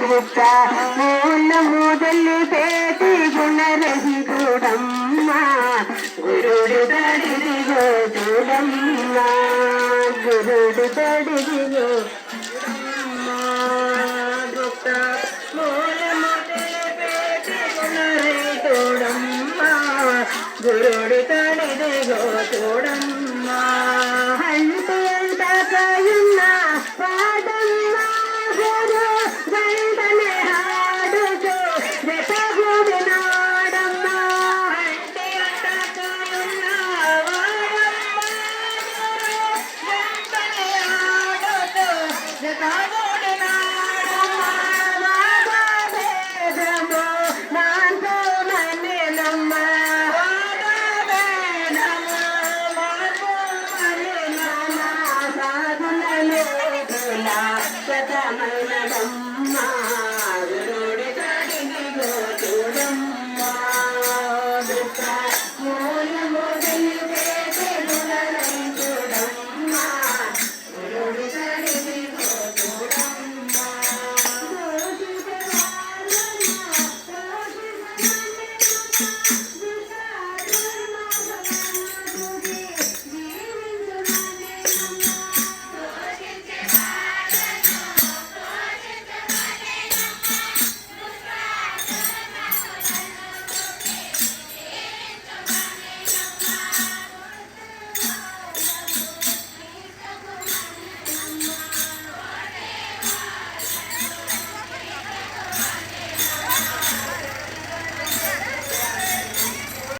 గుప్త మూలముదలి పేటి గుణరహి చూడమ్మ గురుడు తడిదిగో చూడమ్మ గురుడు తడిదిగో గుప్త మూలముదలి పేటి గుణరహి చూడమ్మ గురుడు తడిదిగో చూడమ్మ అంటే అంతకయున్న పాడమ్మ గురు గంటనే హాడుచు జతగుడినాడమ్మ అంటే అంతకయున్న వాడమ్మ గురు గంటనే హాడుచు జతగుడినాడమ్మ వాగభేదము నాతో మన్నినమ్మ సాధనలో శతమైనదమ్మా